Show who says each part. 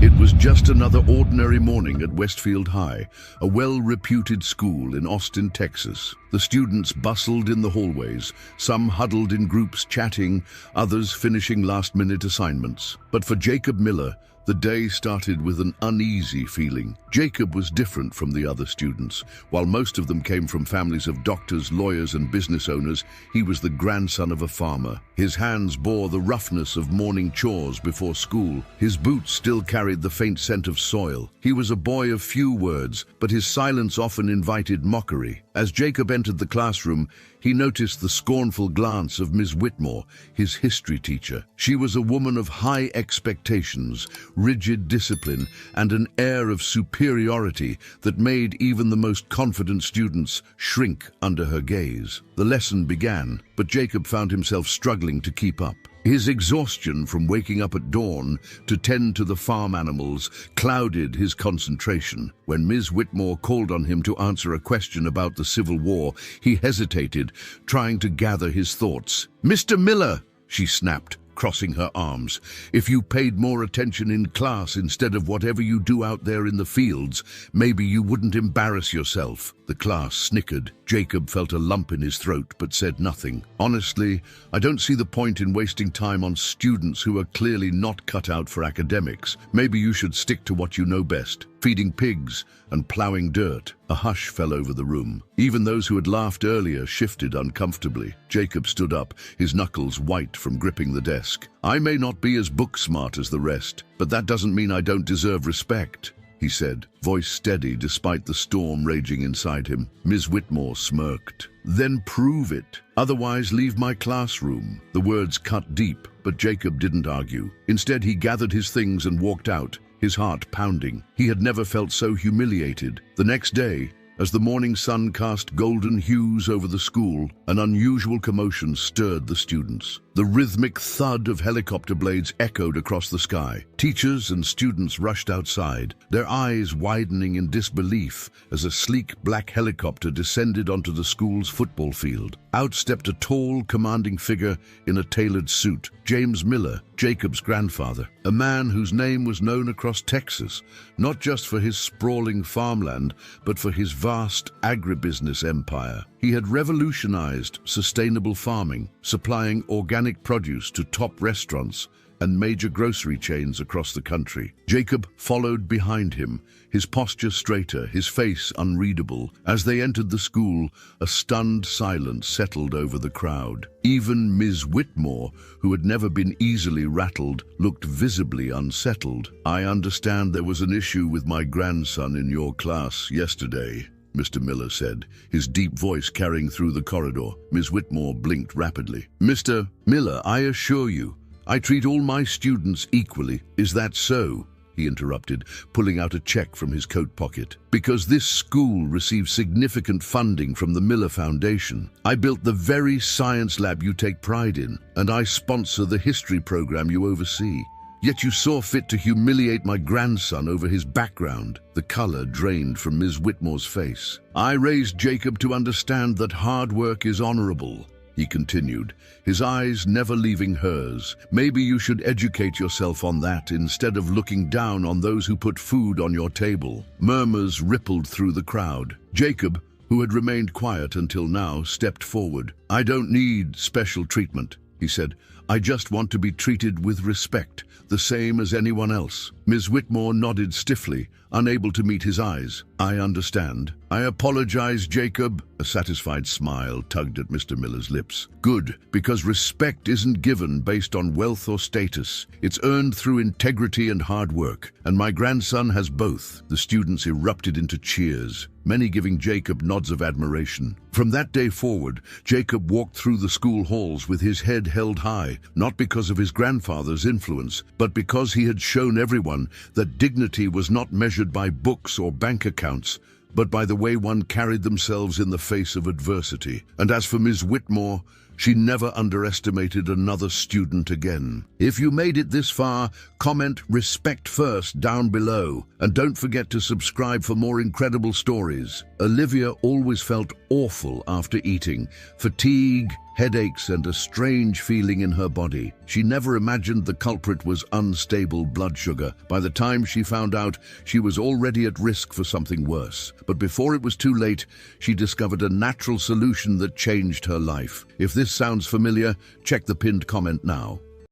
Speaker 1: It was just another ordinary morning at Westfield High, a well-reputed school in Austin, Texas. The students bustled in the hallways, some huddled in groups chatting, others finishing last-minute assignments. But for Jacob Miller, the day started with an uneasy feeling. Jacob was different from the other students. While most of them came from families of doctors, lawyers, and business owners, he was the grandson of a farmer. His hands bore the roughness of morning chores before school. His boots still carried the faint scent of soil. He was a boy of few words, but his silence often invited mockery. As Jacob entered the classroom, he noticed the scornful glance of Ms. Whitmore, his history teacher. She was a woman of high expectations, rigid discipline, and an air of superiority that made even the most confident students shrink under her gaze. The lesson began, but Jacob found himself struggling to keep up. His exhaustion from waking up at dawn to tend to the farm animals clouded his concentration. When Ms. Whitmore called on him to answer a question about the Civil War, he hesitated, trying to gather his thoughts. "Mr. Miller," she snapped, crossing her arms, "if you paid more attention in class instead of whatever you do out there in the fields, maybe you wouldn't embarrass yourself." The class snickered. Jacob felt a lump in his throat but said nothing. "Honestly, I don't see the point in wasting time on students who are clearly not cut out for academics. Maybe you should stick to what you know best, feeding pigs and plowing dirt." A hush fell over the room. Even those who had laughed earlier shifted uncomfortably. Jacob stood up, his knuckles white from gripping the desk. "I may not be as book smart as the rest, but that doesn't mean I don't deserve respect," he said, voice steady despite the storm raging inside him. Ms. Whitmore smirked. "Then prove it. Otherwise, leave my classroom." The words cut deep, but Jacob didn't argue. Instead, he gathered his things and walked out, his heart pounding. He had never felt so humiliated. The next day, as the morning sun cast golden hues over the school, an unusual commotion stirred the students. The rhythmic thud of helicopter blades echoed across the sky. Teachers and students rushed outside, their eyes widening in disbelief as a sleek black helicopter descended onto the school's football field. Out stepped a tall, commanding figure in a tailored suit, James Miller, Jacob's grandfather, a man whose name was known across Texas, not just for his sprawling farmland, but for his vast agribusiness empire. He had revolutionized sustainable farming, supplying organic produce to top restaurants and major grocery chains across the country. Jacob followed behind him, his posture straighter, his face unreadable. As they entered the school, a stunned silence settled over the crowd. Even Ms. Whitmore, who had never been easily rattled, looked visibly unsettled. "I understand there was an issue with my grandson in your class yesterday," Mr. Miller said, his deep voice carrying through the corridor. Ms. Whitmore blinked rapidly. "Mr. Miller, I assure you, I treat all my students equally." "Is that so?" he interrupted, pulling out a check from his coat pocket. "Because this school receives significant funding from the Miller Foundation. I built the very science lab you take pride in, and I sponsor the history program you oversee. Yet you saw fit to humiliate my grandson over his background." The color drained from Ms. Whitmore's face. "I raised Jacob to understand that hard work is honorable," he continued, his eyes never leaving hers. "Maybe you should educate yourself on that instead of looking down on those who put food on your table." Murmurs rippled through the crowd. Jacob, who had remained quiet until now, stepped forward. "I don't need special treatment," he said. "I just want to be treated with respect, the same as anyone else." Ms. Whitmore nodded stiffly, unable to meet his eyes. "I understand. I apologize, Jacob." A satisfied smile tugged at Mr. Miller's lips. "Good, because respect isn't given based on wealth or status. It's earned through integrity and hard work, and my grandson has both." The students erupted into cheers, many giving Jacob nods of admiration. From that day forward, Jacob walked through the school halls with his head held high, not because of his grandfather's influence, but because he had shown everyone that dignity was not measured by books or bank accounts, but by the way one carried themselves in the face of adversity. And as for Ms. Whitmore, she never underestimated another student again. If you made it this far, comment "respect first" down below. And don't forget to subscribe for more incredible stories. Olivia always felt awful after eating. Fatigue, headaches and a strange feeling in her body. She never imagined the culprit was unstable blood sugar. By the time she found out, she was already at risk for something worse. But before it was too late, she discovered a natural solution that changed her life. If this sounds familiar, check the pinned comment now.